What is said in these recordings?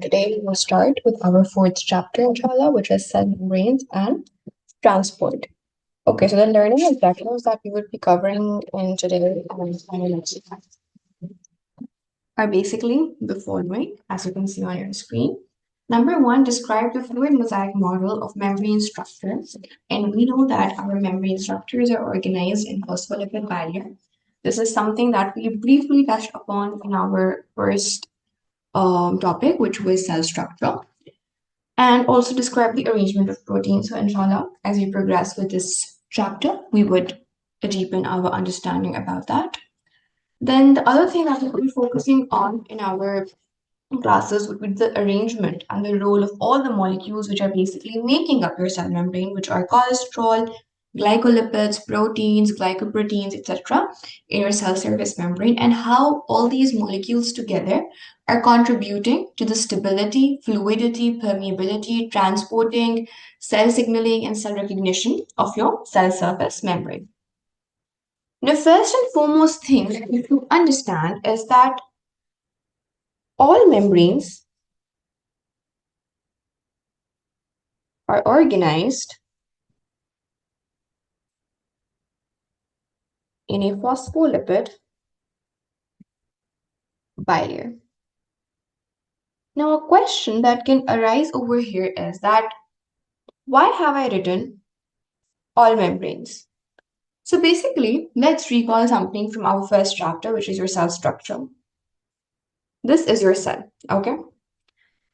Today we will start with our fourth chapter, inshallah, which is cell membranes and transport. Okay, so the learning objectives that we will be covering in today's lecture are basically the following, as you can see on your screen. Number one, describe the fluid mosaic model of membrane structures. And we know that our membrane structures are organized in phospholipid bilayer. This is something that we briefly touched upon in our first topic, which was cell structure. And also describe the arrangement of proteins. So inshallah, as we progress with this chapter, we would deepen our understanding about that. Then the other thing that we will be focusing on in our classes would be the arrangement and the role of all the molecules which are basically making up your cell membrane, which are cholesterol, glycolipids, proteins, glycoproteins, etc., in your cell surface membrane, and how all these molecules together are contributing to the stability, fluidity, permeability, transporting, cell signaling, and cell recognition of your cell surface membrane. The first and foremost thing that you to understand is that all membranes are organized in a phospholipid bilayer. Now, a question that can arise over here is that why have I written all membranes? So basically, let's recall something from our first chapter, which is your cell structure. This is your cell, okay?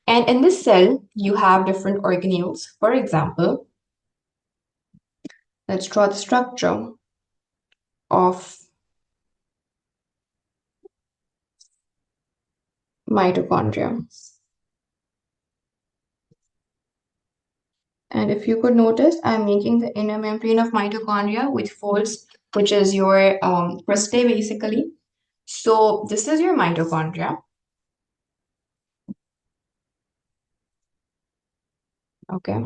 And in this cell, you have different organelles. For example, let's draw the structure of mitochondria. And if you could notice, I'm making the inner membrane of mitochondria, which is your cristae basically. So this is your mitochondria. Okay.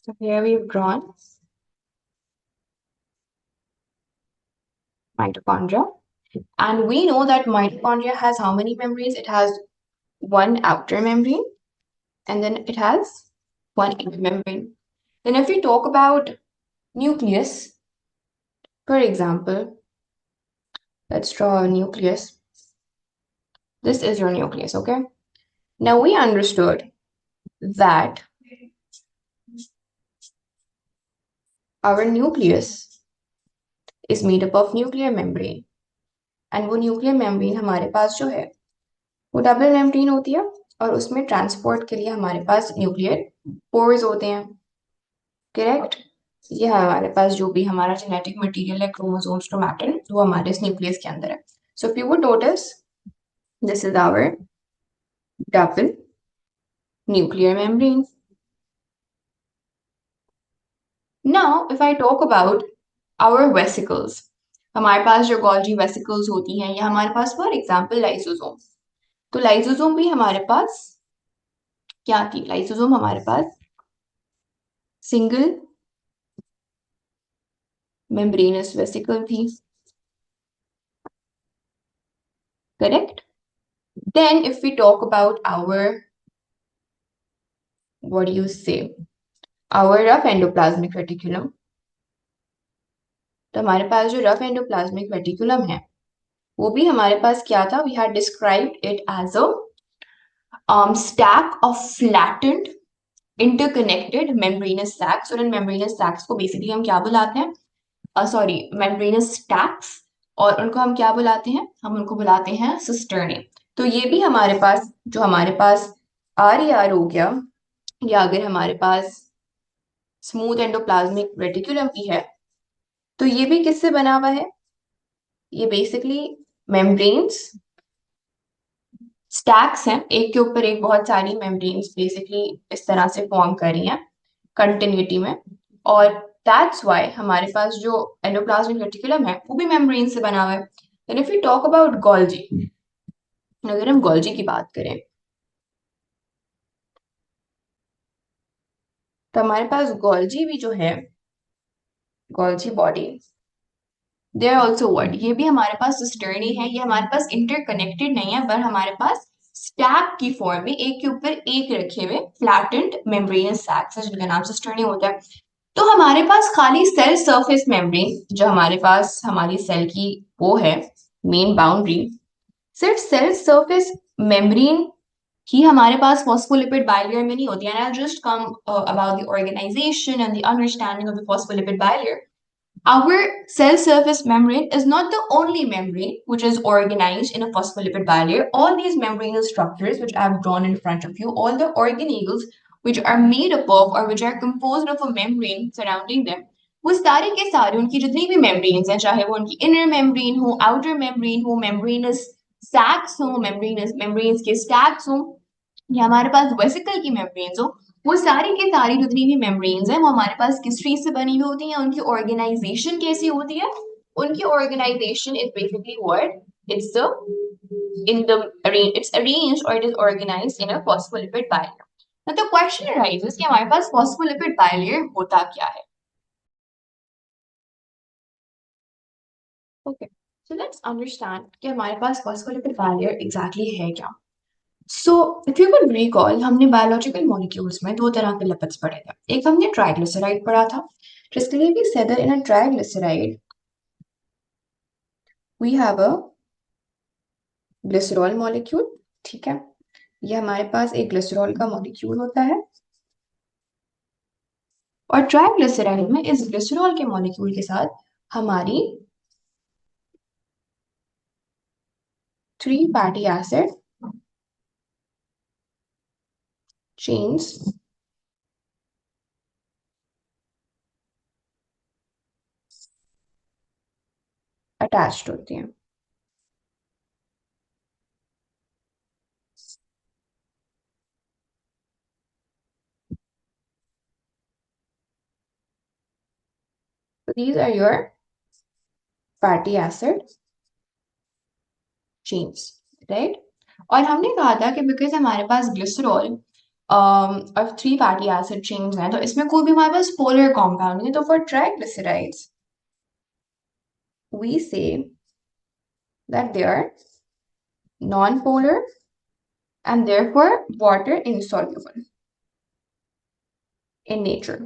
So here we've drawn mitochondria. And we know that mitochondria has how many membranes? It has one outer membrane, and then it has one inner membrane. Then if we talk about nucleus, for example, let's draw a nucleus. This is your nucleus, okay? Now we understood that our nucleus is made up of nuclear membrane. And वो nuclear membrane हमारे पास जो है वो double membrane होती है और उसमें ट्रांसपोर्ट के लिए हमारे पास न्यूक्लियर पोर्स होते हैं करेक्ट ये हमारे पास जो भी हमारा जेनेटिक मटेरियल है क्रोमोसोम्स क्रोमैटिन वो हमारे इस न्यूक्लियस के अंदर है so if you would notice this is our double nuclear membrane now if I talk about our vesicles हमारे पास जो गोल्जी वेसिकल्स होती हैं या हमारे पास फॉर एग्जांपल लाइसोसोम तो लाइसोसोम भी हमारे पास क्या थी लाइसोसोम हमारे पास सिंगल membranous vesicle थी correct then if we talk about our what do you say our rough endoplasmic reticulum तो हमारे पास जो रफ एंडोप्लाज्मिक रेटिकुलम है वो भी हमारे पास क्या था we had described it as a stack of flattened interconnected membranous sacs और इन membranous sacs को basically हम क्या बुलाते हैं सॉरी membranous stacks और उनको हम क्या बुलाते हैं हम उनको बुलाते हैं सिस्टर्ने तो ये भी हमारे पास जो हमारे पास आर ई आर हो गया या अगर हमारे पास स्मूथ एंडोप्लाज्मिक रेटिकुलम भी है तो ये भी किससे बना हुआ है ये बेसिकली मेम्ब्रेन्स स्टैक्स हैं एक के ऊपर एक बहुत सारी मेम्ब्रेन्स बेसिकली इस तरह से फॉर्म कर रही हैं कंटिन्यूटी में और दैट्स व्हाई हमारे पास जो एंडोप्लाज्मिक रेटिकुलम है वो भी मेम्ब्रेन से बना हुआ है then if you talk about Golgi अगर हम गोल्जी की बात करें तो हमारे पास गोल्जी भी जो है Golgi body they are also what, ये भी हमारे पास सिस्टर्नी है, ये हमारे पास इंटरकनेक्टेड नहीं है, पर हमारे पास स्टैक की फॉर्म में एक के ऊपर एक रखे हुए फ्लैटेंड मेम्ब्रेनस सैक्स है जिनका नाम सिस्टर्नी होता है। तो हमारे पास खाली सेल सरफेस मेम्ब्रेन जो हमारे पास हमारी सेल की वो है मेन बाउंड्री, सिर्फ सेल सरफेस मेम्ब्रेन ही हमारे पास फॉस्फोलिपिड बाइलेयर में नहीं होती है। And I just come about the organisation and the understanding of the phospholipid bilayer. Our cell surface membrane is not the only membrane which is organized in a phospholipid bilayer. All these membranous structures, which I have drawn in front of you, all the organelles which are made up of or which are composed of a membrane surrounding them, वो सारे के सारे उनकी जितनी भी membranes हैं, चाहे वो उनकी inner membrane हो, outer membrane हो, membranous sacs हो, membranes के stacks हो, या हमारे पास वेसिकल की मेम्ब्रेन्स हो, वो सारी की सारी जितनी भी मेम्ब्रेन्स हैं वो हमारे पास किस चीज से बनी हुई होती हैं, उनकी ऑर्गेनाइजेशन कैसी होती है? उनकी organisation is basically what it's the in the it's arranged or it is organized in a phospholipid bilayer. Now the question arises कि हमारे पास phospholipid bilayer होता क्या है? Okay, so let's understand कि हमारे पास phospholipid bilayer exactly है क्या? सो if you can recall, हमने बायोलॉजिकल मॉलिक्यूल्स में दो तरह के लिपिड्स पढ़े थे। एक हमने ट्राइग्लिसराइड पढ़ा था, जिसके लिए भी said in a triglyceride we have a glycerol molecule. ठीक है, ये हमारे पास एक ग्लिसरॉल का मॉलिक्यूल होता है, और ट्राइग्लिसराइड में इस ग्लिसरॉल के मॉलिक्यूल के साथ हमारी 3 फैटी एसिड चेन्स अटैच्ड होती हैं। So these are your fatty acid chains, right? और हमने कहा था कि बिकॉज हमारे पास ग्लिसरॉल और 3 फैटी एसिड चेन्स हैं, तो इसमें कोई भी हमारे पास पोलर कॉम्पाउंड नहीं है, तो for triglycerides we say that they are non-polar and therefore water insoluble in nature.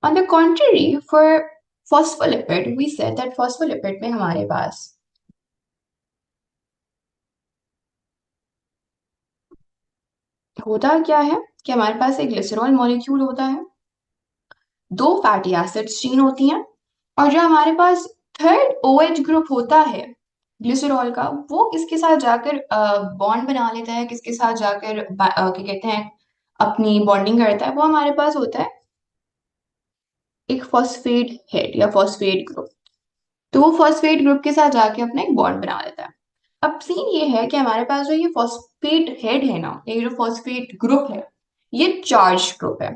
On the contrary, for phospholipid we said that phospholipid में हमारे पास होता क्या है कि हमारे पास एक ग्लिसरॉल मॉलिक्यूल होता है, 2 फैटी एसिड्स चेन होती हैं, और जो हमारे पास थर्ड OH ग्रुप होता है ग्लिसरॉल का, वो किसके साथ जाकर बॉन्ड बना लेता है, किसके साथ जाकर क्या कहते हैं अपनी बॉन्डिंग करता है, वो हमारे पास होता है एक फॉस्फेट हेड या फॉस्फेट ग्रुप। तो वो फॉस्फेट ग्रुप के साथ जाके अपना एक बॉन्ड बना लेता है। अब सीन ये है कि हमारे पास जो ये फॉस्फेट हेड है ना, ये जो फॉस्फेट ग्रुप है, ये चार्ज ग्रुप है।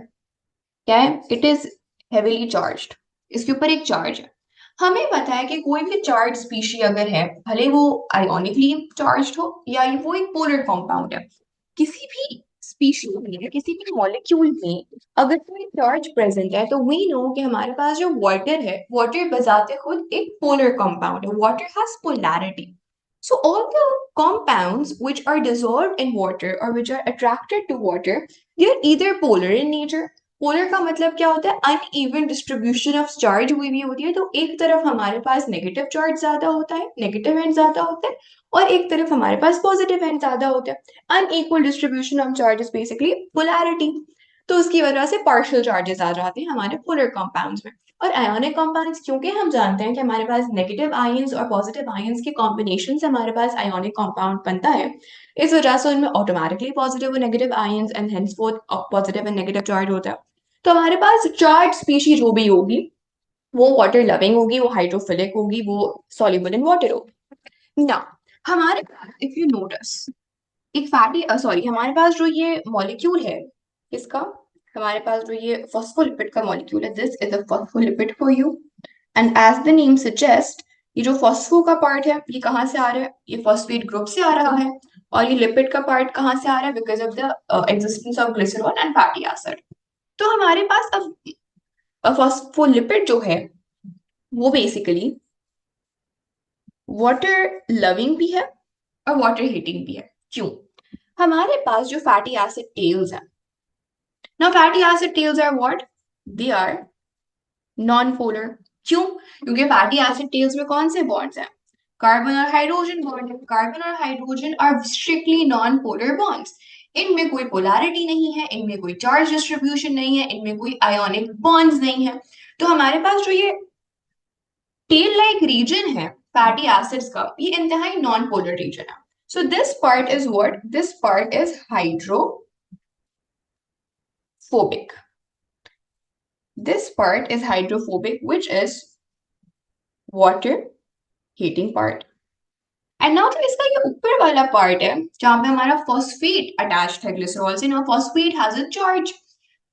क्या है? इट इज हेवीली चार्ज्ड, इसके ऊपर एक चार्ज है। हमें पता है कि कोई भी चार्ज स्पीशी अगर है, भले वो आयोनिकली चार्ज्ड हो या वो एक पोलर कॉम्पाउंड है, किसी भी स्पीशी में या किसी भी मॉलिक्यूल में अगर कोई चार्ज प्रेजेंट है, तो वी नो कि हमारे पास जो वाटर है, वाटर बजाते खुद एक पोलर कॉम्पाउंड है, water has polarity. So all the compounds which are dissolved in water or which are attracted to water, they are either polar in nature. Polar का मतलब क्या होता है? अनइवन डिस्ट्रीब्यूशन ऑफ चार्ज हुई भी होती है, तो एक तरफ हमारे पास नेगेटिव चार्ज ज्यादा होता है, नेगेटिव एंड ज्यादा होता है, और एक तरफ हमारे पास पॉजिटिव एंड ज्यादा होता है। Unequal distribution of charges basically polarity, तो उसकी वजह से पार्शियल चार्जेस आ जाते हैं हमारे पोलर कंपाउंड्स में। और आयोनिक कंपाउंड्स, क्योंकि हम जानते हैं कि हमारे पास नेगेटिव आयंस और पॉजिटिव आयंस के कॉम्बिनेशन से हमारे पास आयोनिक कंपाउंड बनता है, इस वजह से उनमें ऑटोमेटिकली पॉजिटिव और negative ions and henceforth positive and negative charge होता है। तो हमारे पास चार्ज स्पीशी जो भी होगी, वो वाटर लविंग होगी, वो हाइड्रोफिलिक होगी, वो सॉल्युबल इन वाटर होगी ना। हमारे पास इफ यू नोटिस एक फैटी सॉरी हमारे पास जो ये मॉलिक्यूल है, इसका हमारे पास जो ये फॉस्फोलिपिड का मॉलिक्यूल है, this is a phospholipid for you, and as the name suggest, ये जो फॉस्फो का पार्ट है ये कहाँ से आ रहा है? ये फॉस्फेट ग्रुप से आ रहा है। और ये लिपिड का पार्ट कहाँ से आ रहा है? Because of the existence of glycerol and fatty acid. तो हमारे पास अब फॉस्फोलिपिड जो है वो बेसिकली वाटर लविंग भी है और वाटर हीटिंग भी है। क्यों? हमारे पास जो फैटी एसिड टेल्स हैं, now fatty acid tails are what? They are non polar. क्यों? क्योंकि फैटी एसिड टेल्स में कौन से बॉन्ड्स हैं? कार्बन और हाइड्रोजन बॉन्ड है। कार्बन और hydrogen are strictly non polar bonds. इनमें कोई पोलैरिटी नहीं है, इनमें कोई चार्ज डिस्ट्रीब्यूशन नहीं है, इनमें कोई आयोनिक बॉन्ड्स नहीं है। तो हमारे पास जो ये टेल लाइक रीजन है फैटी एसिड्स का, ये इंतहाई नॉन पोलर रीजन है। So this part is what? This part is hydrophobic. This part is hydrophobic, which is water heating part. And now जो इसका ये ऊपर वाला पार्ट है जहां पे हमारा फॉस्फेट अटैच्ड है ग्लिसरॉल से, now phosphate has a charge,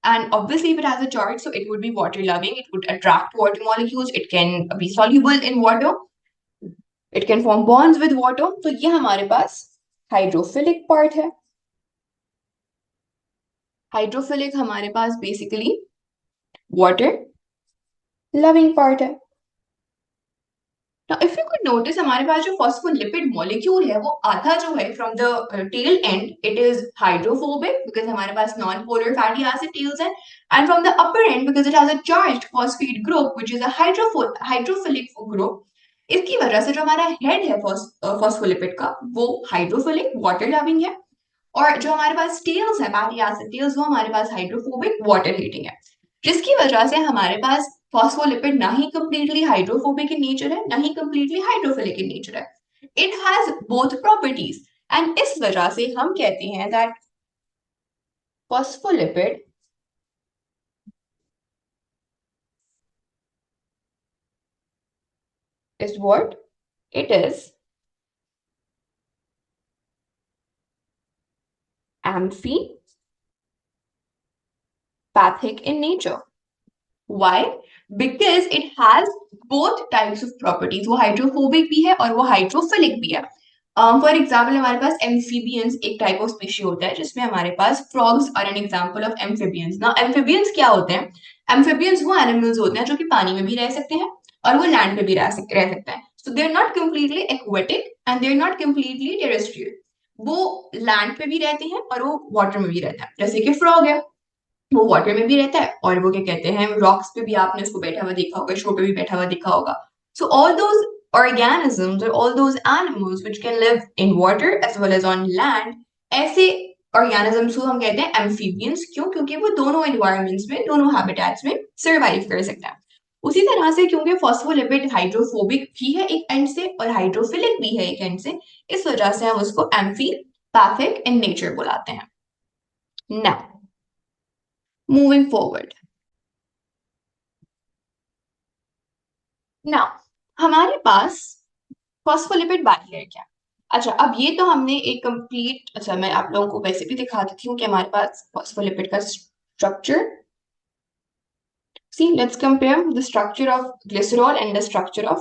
and obviously if it has a charge, so it would be water loving, it would attract water molecules, it can be soluble in water, it can form bonds with water. तो ये हमारे पास hydrophilic part है। Hydrophilic हमारे पास basically water loving part है। Now, if you could notice, हमारे पास जो phospholipid molecule है वो आधा जो है from the tail end, it is hydrophobic because हमारे पास non-polar fatty acid tails है, and from the upper end because it has a charged phosphate group which is a hydrophilic group. इसकी वजह से जो हमारा head है phospholipid का वो hydrophilic water loving है, और जो हमारे पास tails है fatty acid tails वो हमारे पास hydrophobic water heating है, जिसकी वजह से हमारे पास फॉस्फोलिपिड ना ही कंप्लीटली हाइड्रोफोबिक इन नेचर है, ना ही कंप्लीटली हाइड्रोफिलिक इन नेचर है। It has both properties, and इस वजह से हम कहते हैं that phospholipid is what? It is amphipathic in nature. Why? Because it has both types of properties. वो हाइड्रोफोबिक भी है और वो हाइड्रोफिलिक भी है। फॉर एग्जाम्पल हमारे पास एम्फीबियंस एक टाइप ऑफ स्पीशी होता है जिसमें हमारे पास frogs are an example of amphibians. ना एम्फीबियंस क्या होते हैं? एम्फीबियंस वो एनिमल्स होते हैं जो कि पानी में भी रह सकते हैं और वो लैंड पे भी रह सकते हैं। So they are not completely aquatic and they are not completely terrestrial. वो लैंड पे भी रहते हैं और वो वाटर में भी रहते हैं, जैसे कि फ्रॉग है वो वाटर में भी रहता है और वो क्या कहते हैं रॉक्स पे भी आपने उसको बैठा हुआ देखा होगा, शोर पे भी बैठा हुआ देखा होगा। So all those organisms or all those animals which can live in water as well as on land, ऐसे organisms को हम कहते हैं amphibians। क्यों? क्योंकि वो दोनों environments में, दोनों habitats में survive कर सकते हैं। उसी तरह से क्योंकि फॉस्फोलिपिड हाइड्रोफोबिक भी है एक एंड से और हाइड्रोफिलिक भी है एक एंड से, इस वजह से हम उसको एम्फीपैथिक इन नेचर बुलाते हैं। नाउ मूविंग फॉरवर्ड, नाउ हमारे पास फॉस्फोलिपिड बाइलेयर क्या है? अच्छा, अब ये तो हमने एक कंप्लीट, अच्छा मैं आप लोगों को वैसे भी दिखा देती हूँ कि हमारे पास फॉस्फोलिपिड का structure, see let's compare the structure of glycerol and the structure of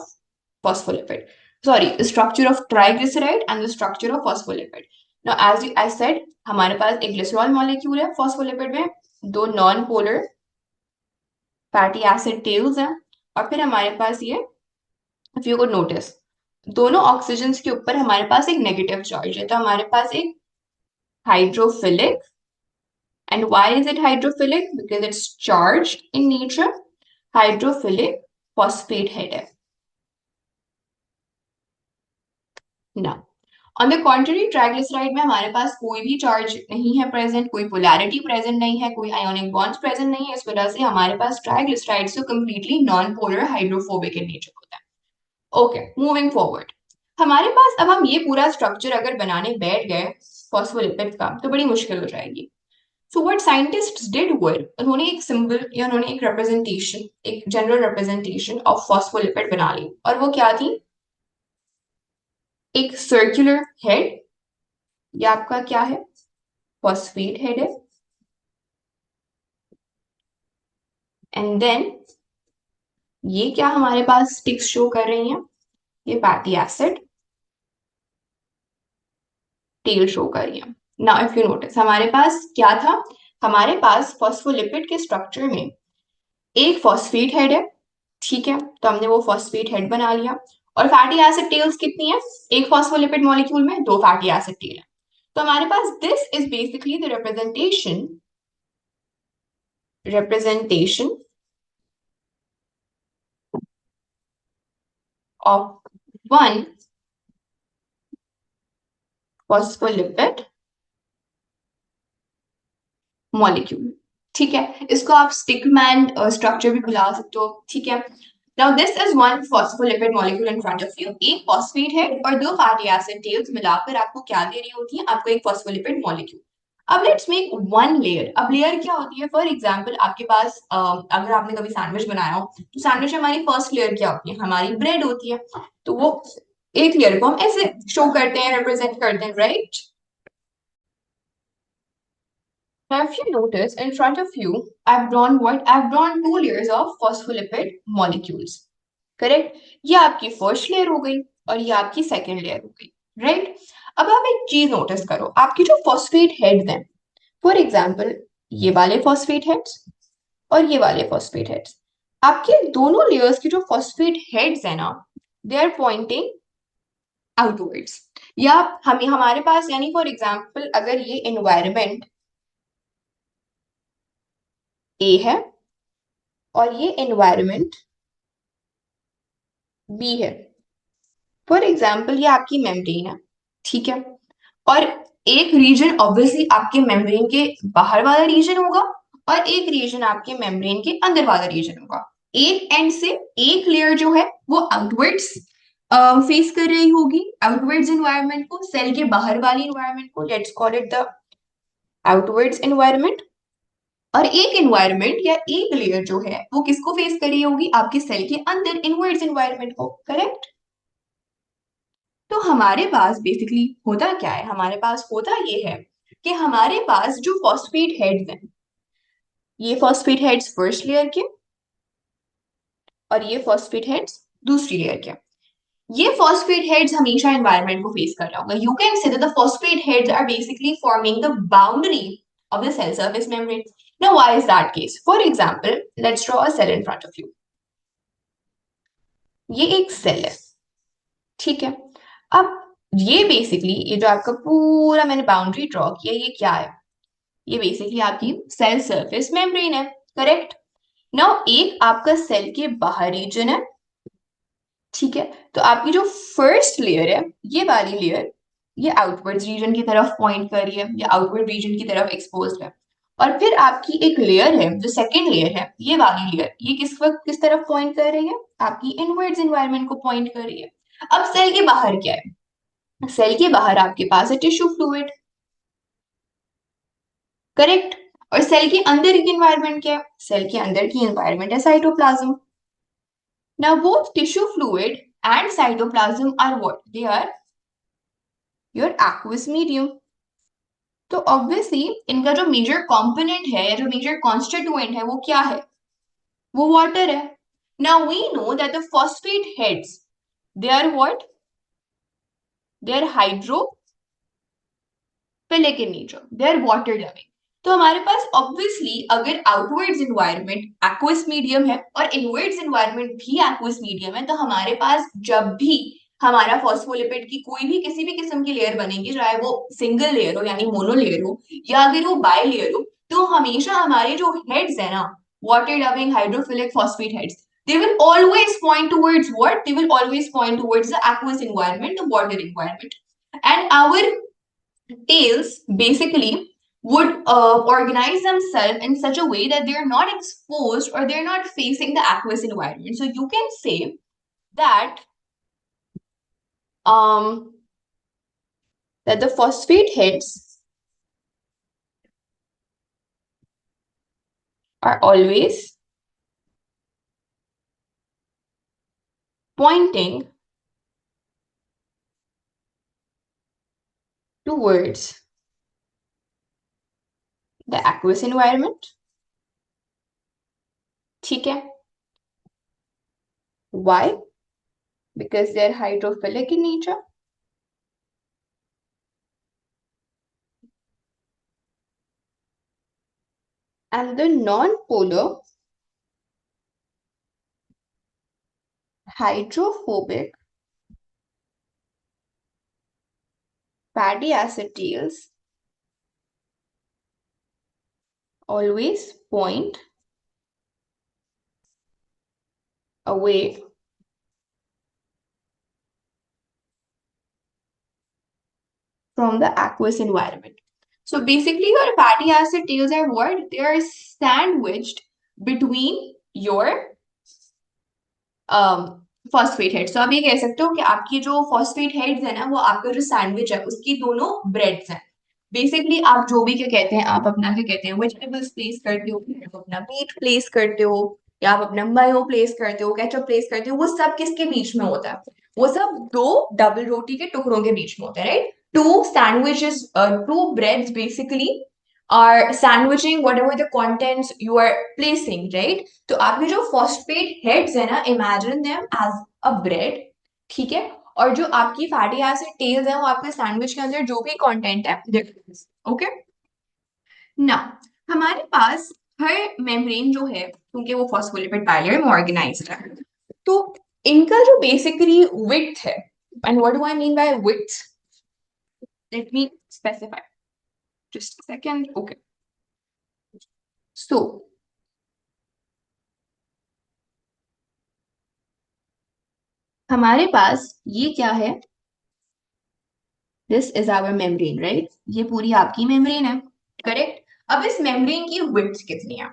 phospholipid, sorry the structure of triglyceride and the structure of phospholipid. Now as I said, हमारे पास एक ग्लिसरॉल मॉलिक्यूल है फॉस्फोलिपिड में, दो non polar fatty acid tails हैं, और फिर हमारे पास ये, इफ यू कुड नोटिस, दोनों ऑक्सीजन के ऊपर हमारे पास एक नेगेटिव चार्ज है, तो हमारे पास एक hydrophilic, and why is it hydrophilic? Because it's charged in nature, hydrophilic phosphate head है ना। ऑन द कॉन्ट्ररी ट्राइग्लिसराइड में हमारे पास कोई भी चार्ज नहीं है प्रेजेंट, कोई पोलैरिटी प्रेजेंट नहीं है, कोई आयोनिक बॉन्ड्स प्रेजेंट नहीं है, इस वजह से हमारे पास ट्राइग्लिसराइड से completely non polar hydrophobic in nature होता है। ओके, मूविंग फॉरवर्ड, हमारे पास अब हम ये पूरा स्ट्रक्चर अगर बनाने बैठ गए फॉस्फोलिपिड का तो बड़ी मुश्किल हो जाएगी। सो व्हाट साइंटिस्ट्स डिड वर, उन्होंने एक सिंबल या उन्होंने एक रिप्रेजेंटेशन, एक जनरल रिप्रेजेंटेशन ऑफ फॉस्फोलिपिड बना ली, और वो क्या थी? एक सर्कुलर हेड, ये आपका क्या है? फॉस्फेट हेड है, एंड देन ये क्या हमारे पास स्टिक्स शो कर रही हैं? ये फैटी एसिड टेल शो कर रही है। नाउ इफ यू नोटिस हमारे पास क्या था? हमारे पास फॉस्फोलिपिड के स्ट्रक्चर में एक फॉस्फेट हेड है, ठीक है, तो हमने वो फॉस्फेट हेड बना लिया। और फैटी एसिड टेल्स कितनी है? एक फॉस्फोलिपिड मॉलिक्यूल में दो फैटी एसिड टेल है। तो हमारे पास this is basically the representation of one phospholipid molecule. ठीक है, इसको आप स्टिकमैन स्ट्रक्चर भी बुला सकते हो। ठीक है, now this is one phospholipid molecule in front of you. एक फॉस्फेट है और दो फैटी एसिड टेल्स मिलाकर आपको क्या दे रही होती है? आपको एक फॉस्फोलिपिड मॉलिक्यूल। अब लेट्स मेक वन लेयर। अब लेयर क्या होती है? फॉर एग्जांपल आपके पास अगर आपने कभी सैंडविच बनाया हो तो सैंडविच में हमारी फर्स्ट लेयर क्या होती है? हमारी ब्रेड होती है। तो वो एक लेयर को हम ऐसे शो करते हैं, रिप्रेजेंट करते हैं, right? Now, if you notice in front of you, I've drawn what? I've drawn two layers of phospholipid molecules. Correct? ये आपकी फर्स्ट लेयर हो गई और ये आपकी सेकेंड लेयर हो गई, राइट? अब आप एक चीज नोटिस करो, आपकी जो फॉस्फेट हेड्स हैं, फॉर एग्जाम्पल ये वाले फॉस्फेट हेड्स और ये वाले फॉस्फेट हेड्स, आपके दोनों लेयर्स की जो फॉस्फेट हेड्स है ना, दे आर पॉइंटिंग आउटवर्ड्स। या हमें हमारे पास यानी फॉर एग्जाम्पल अगर ये एनवायरमेंट ए है और ये एनवायरमेंट बी है, फॉर एग्जाम्पल ये आपकी मेम्ब्रेन है, ठीक है? और एक रीजन ऑब्वियसली आपके मेम्ब्रेन के बाहर वाला रीजन होगा और एक रीजन आपके मेम्ब्रेन के अंदर वाला रीजन होगा। एक एंड से एक लेयर जो है वो आउटवर्ड्स फेस कर रही होगी, आउटवर्ड्स इन्वायरमेंट को, सेल के बाहर वाली इन्वायरमेंट को, let's call it the outwards environment. और एक इन्वायरमेंट या एक लेयर जो है वो किसको फेस कर रही होगी? आपके सेल के अंदर इनवर्ड्स इन्वायरमेंट को, करेक्ट? तो हमारे पास बेसिकली होता क्या है? हमारे पास होता ये है कि हमारे पास जो फॉस्फेट हेड्स हैं, ये फॉस्फेट हेड्स फर्स्ट लेयर के और ये फॉस्फेट हेड्स दूसरी लेयर के। ये फॉस्फेट हेड्स हमेशा एनवायरनमेंट को फेस कर रहा होगा। You can say that the phosphate heads are basically forming the boundary of the cell surface membrane. Now, why is that case? For example, let's draw a cell in front of you. ये एक cell है, ठीक है? अब ये basically ये जो आपका पूरा मैंने बाउंड्री ड्रॉ किया, ये क्या है? ये बेसिकली आपकी सेल सरफेस मेम्ब्रेन है, करेक्ट? नाउ एक आपका सेल के बाहर रीजन है, ठीक है? तो आपकी जो फर्स्ट लेयर है, ये वाली लेयर, ये आउटवर्ड्स रीजन की तरफ पॉइंट कर रही है, या आउटवर्ड रीजन की तरफ एक्सपोज्ड है। और फिर आपकी एक लेयर है, जो सेकेंड लेयर है, ये वाली लेयर, ये किस वक्त किस तरफ पॉइंट कर रही है? आपकी इनवर्ड्स इन्वायरमेंट को पॉइंट कर रही है। अब सेल के बाहर क्या है? सेल के बाहर आपके पास है टिश्यू फ्लूइड, करेक्ट? और सेल के अंदर की एनवायरनमेंट क्या है? सेल के अंदर की एनवायरनमेंट है cytoplasm. Now both tissue fluid and cytoplasm are what? They are your aqueous medium. तो ऑब्वियसली इनका जो मेजर कंपोनेंट है या जो मेजर कॉन्स्टिट्यूएंट है वो क्या है? वो वाटर है। Now we know that the phosphate heads, they are what? They are hydrophilic in nature, they are water loving. तो हमारे पास ऑब्वियसली अगर आउटवर्ड्स इन्वायरमेंट एक्वस मीडियम है और इनवर्ड्स इन्वायरमेंट भी एक्वस मीडियम है, तो हमारे पास जब भी हमारा फॉस्फोलिपिड की कोई भी किसी भी किस्म की लेयर बनेगी, चाहे वो सिंगल लेयर हो यानी मोनो लेयर हो या अगर वो बाय लेयर हो, तो हमेशा हमारे जो हेड्स है ना, water loving hydrophilic phosphate heads, they will always point towards what? They will always point towards the aqueous environment, the water environment. And our tails basically would organize themselves in such a way that they're not exposed or they're not facing the aqueous environment. So you can say that um, that the phosphate heads are always pointing towards the aqueous environment. ठीक है? Why? Because they're hydrophilic in nature. And the non-polar hydrophobic fatty acid tails always point away from the aqueous environment. So basically, your fatty acid tails are what? They are sandwiched between your phosphate head. तो आप ये कह सकते हो कि आपकी जो phosphate heads है ना, वो आपका जो सैंडविच है उसकी दोनों ब्रेड्स हैं. बेसिकली आप जो भी क्या कहते हैं, आप अपना क्या कहते हैं वेजिटेबल्स प्लेस करते हो, आप अपना मीट प्लेस करते हो, या आप अपना मायो प्लेस करते हो, केचप प्लेस करते हो, वो सब किसके बीच में होता है? वो सब दो डबल रोटी के टुकड़ों के बीच में होता है, right? Two sandwiches, two breads basically are sandwiching whatever the contents you are placing, right? तो आपके जो फॉस्फेट हेड्स है ना, imagine them as a bread, ठीक है? और जो आपकी फैटी एसिड टेल्स है वो आपके सैंडविच के अंदर जो भी कंटेंट है, ओके ना. हमारे पास हर मेम्ब्रेन जो है, क्योंकि वो फॉस्फोलिपिड बाइलर में ऑर्गेनाइज्ड है, तो इनका जो बेसिकली विड्थ है, and what do I mean by width, let me specify just a second. Okay, so हमारे पास ये क्या है? This is our membrane, right? ये पूरी आपकी मेम्ब्रेन है, करेक्ट? अब इस मेम्ब्रेन की विड्थ कितनी है?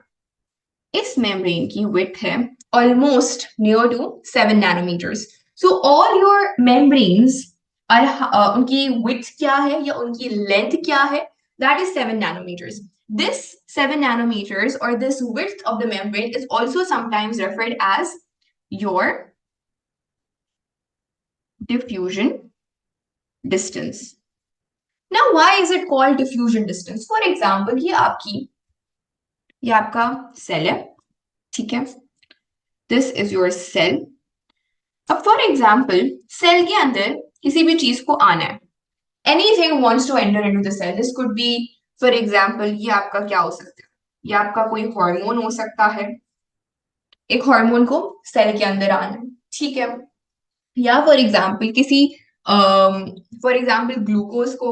इस मेम्ब्रेन की विड्थ है almost near to 7 nanometres. So all your membranes are, उनकी विड्थ क्या है या उनकी लेंथ क्या है? That is 7 nanometres. This 7 nanometers or this width of the membrane is also sometimes referred as your diffusion distance. Now, why is it called diffusion distance? For example, ये आपका cell है, ठीक है? This is your cell. अब for example cell के अंदर किसी भी चीज को आना है, anything wants to enter into the cell. This could be, for example, ये आपका क्या हो सकता है? ये आपका कोई हार्मोन हो सकता है. एक हार्मोन को सेल के अंदर आना है, ठीक है? या फॉर एग्जाम्पल किसी, फॉर एग्जाम्पल ग्लूकोज को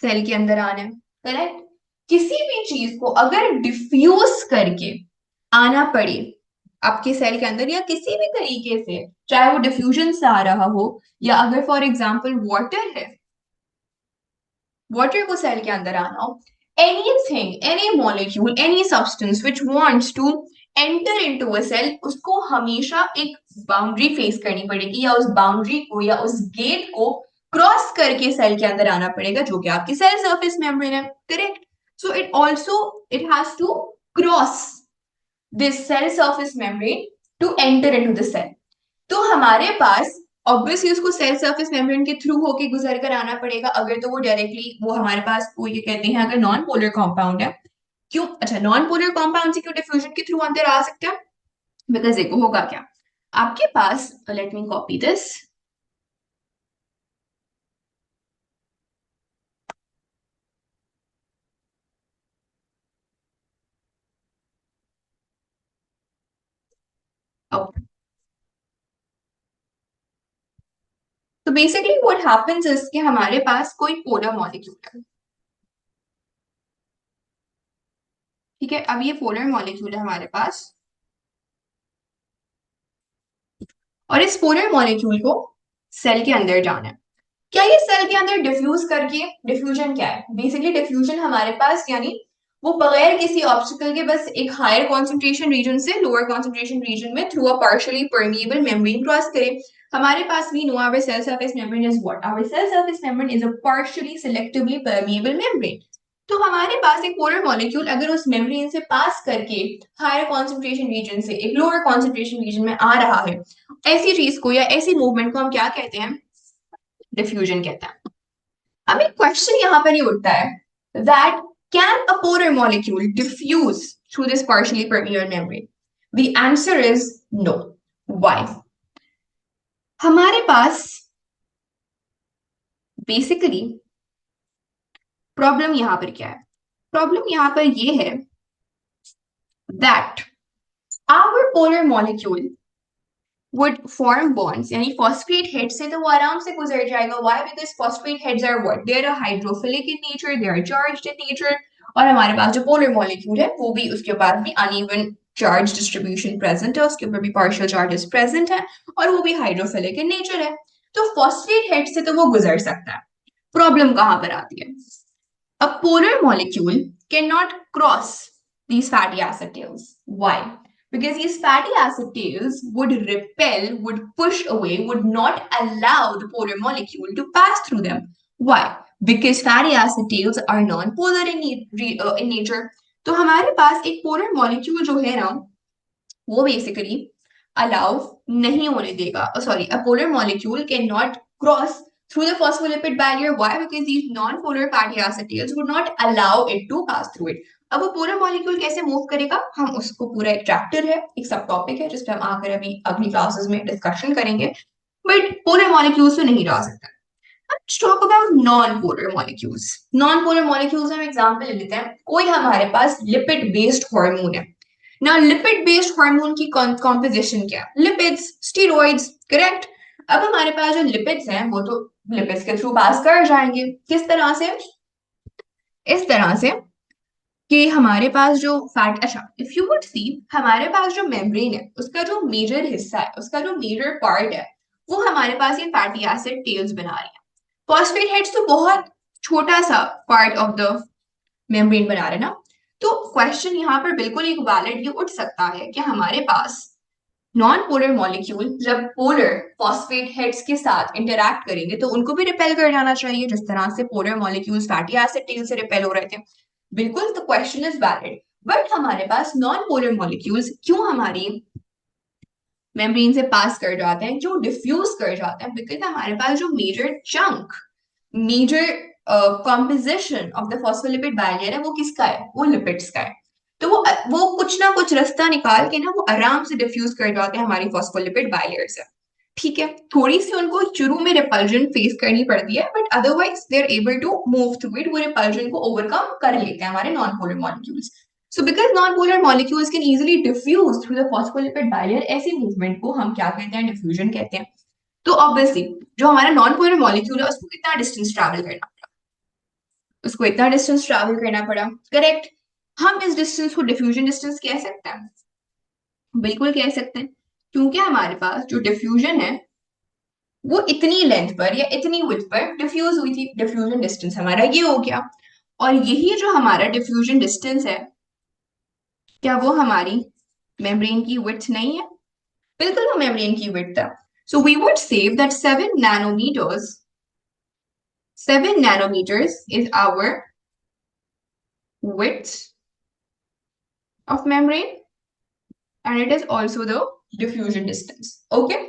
सेल के अंदर आना है, करेक्ट? किसी भी चीज को अगर डिफ्यूज करके आना पड़े आपके सेल के अंदर या किसी भी तरीके से, चाहे वो डिफ्यूजन से आ रहा हो, या अगर फॉर एग्जाम्पल वाटर है, वाटर को सेल के अंदर आना हो, anything, any molecule, any substance which wants to enter into a cell, उसको हमेशा एक बाउंड्री फेस करनी पड़ेगी, या उस बाउंड्री को या उस गेट को क्रॉस करके सेल के अंदर आना पड़ेगा, जो कि आपकी सेल सरफेस मेम्ब्रेन है, correct? So it also, it has to cross this cell surface membrane to enter into the cell. तो हमारे पास ऑब्वियसली उसको सेल सरफेस मेम्ब्रेन के थ्रू होके गुजर कर आना पड़ेगा. अगर तो वो डायरेक्टली, वो हमारे पास वो ये कहते हैं अगर नॉन पोलर कंपाउंड है, क्यों? अच्छा, नॉन पोलर कंपाउंड से क्यों डिफ्यूजन के थ्रू अंदर आ सकते हैं? बिकॉज देखो होगा क्या, आपके पास, लेट मी कॉपी दिस. तो बेसिकली व्हाट हैपेंस इज कि हमारे पास कोई पोलर मॉलिक्यूल है, ठीक है? अब ये पोलर मॉलिक्यूल है हमारे पास, और इस पोलर मॉलिक्यूल को सेल के अंदर जाना है. क्या ये सेल के अंदर डिफ्यूज करके, डिफ्यूजन क्या है? बेसिकली डिफ्यूजन हमारे पास यानी वो बगैर किसी ऑब्स्टिकल के बस एक हायर कॉन्सेंट्रेशन रीजन से लोअर कॉन्सेंट्रेशन रीजन में through a partially permeable membrane cross करे. हमारे पास we know our cell surface membrane is what? Our cell surface membrane is a partially selectively permeable membrane. तो हमारे पास एक पोलर मॉलिक्यूल अगर उस मेम्ब्रेन से पास करके हायर कॉन्सेंट्रेशन रीजन से एक लोअर कॉन्सेंट्रेशन रीजन में आ रहा है, ऐसी चीज को या ऐसी मूवमेंट को हम क्या कहते हैं? डिफ्यूजन कहते हैं. अब एक क्वेश्चन यहां पर ये उठता है that can a polar molecule diffuse through this partially permeable membrane? The answer is no. Why? हमारे पास बेसिकली प्रॉब्लम यहां पर क्या है? प्रॉब्लम यहां पर ये है that our polar molecule would form bonds, यानी phosphate head से तो वो आराम से गुजर जाएगा. Why? Because phosphate heads are what? They are hydrophilic in nature, they are charged in nature. और हमारे पास जो polar molecule है वो भी उसके पास भी uneven charge distribution present है, उसके ऊपर भी partial charges present है और वो भी hydrophilic in nature है. तो phosphate head से तो वो गुजर सकता है. Problem कहाँ पर आती है? A polar molecule cannot cross these fatty acid tails. Why? Because these fatty acid tails would repel, would push away, would not allow the polar molecule to pass through them. Why? Because fatty acid tails are non-polar in nature. तो हमारे पास एक polar molecule जो है ना, वो basically allow नहीं होने देगा. Sorry, a polar molecule cannot cross through the phospholipid barrier. Why? Because these non-polar fatty acid tails would not allow it to pass through it. अब वो पोलर मॉलिक्यूल कैसे मूव करेगा, हम उसको पूरा एक चैप्टर है, एक सब टॉपिक है, जिस पे हम आकर अभी अगली क्लासेस में डिस्कशन करेंगे. बट पोलर मॉलिक्यूल्स तो नहीं रह सकता. Let's talk about non-polar molecules. Non-polar molecules हम एग्जांपल ले लेते हैं. कोई हमारे पास लिपिड बेस्ड हार्मोन है. Now लिपिड बेस्ड हार्मोन की कॉम्पोजिशन क्या है? Lipids, steroids, correct. अब हमारे पास जो लिपिड्स हैं वो तो लिपिड्स के थ्रू पास कर जाएंगे. किस तरह से? इस तरह से कि हमारे पास जो फैट, अच्छा इफ यू वुड सी, हमारे पास जो मेम्ब्रेन है उसका जो मेजर हिस्सा है, उसका जो मेजर पार्ट है, वो हमारे पास ये फैटी एसिड टेल्स बना रही है. फॉस्फेट हेड्स तो बहुत छोटा सा पार्ट ऑफ द मेम्ब्रेन बना रहे हैं ना. तो क्वेश्चन यहाँ पर बिल्कुल एक वैलिड ये उठ सकता है कि हमारे पास नॉन पोलर मॉलिक्यूल जब पोलर फॉस्फेट हेड्स के साथ इंटरैक्ट करेंगे तो उनको भी रिपेल कर जाना चाहिए, जिस तरह से polar molecules fatty acid tail से रिपेल हो रहे थे. बिल्कुल, the question is valid. But हमारे पास नॉन पोलर मॉलिक्यूल्स क्यों हमारी मेम्ब्रेन से पास कर जाते हैं, क्यों डिफ्यूज कर जाते हैं? बिकॉज हमारे पास जो major chunk, major composition of the phospholipid barrier है वो किसका है? वो लिपिड्स का है. तो वो कुछ ना कुछ रास्ता निकाल के ना वो आराम से डिफ्यूज कर जाते हैं हमारी फॉस्फोलिपिड बैरियर से. ठीक है, थोड़ी सी उनको शुरू में रिपल्जन फेस करनी पड़ती है, but otherwise they are able to move through it. वो रिपल्जन को ओवरकम कर लेते हैं हमारे non polar molecules. So because non-polar molecules can easily diffuse through the phospholipid barrier, ऐसी मूवमेंट को हम क्या कहते हैं? डिफ्यूजन कहते हैं. तो ऑब्वियसली जो हमारा नॉन पोलर मॉलिक्यूल है उसको कितना डिस्टेंस ट्रैवल करना पड़ा? उसको इतना डिस्टेंस ट्रैवल करना पड़ा. करेक्ट. हम इस डिस्टेंस को डिफ्यूजन डिस्टेंस कह सकते हैं. बिल्कुल कह सकते हैं, क्योंकि हमारे पास जो डिफ्यूजन है वो इतनी लेंथ पर या इतनी विड्थ पर डिफ्यूज हुई थी. डिफ्यूजन डिस्टेंस हमारा ये हो गया. और यही जो हमारा डिफ्यूजन डिस्टेंस है, क्या वो हमारी मेम्ब्रेन की विड्थ नहीं है? बिल्कुल वो मेम्ब्रेन की विड्थ है. So we would say that 7 nanometers is our width of membrane, and it is also the diffusion distance. Okay.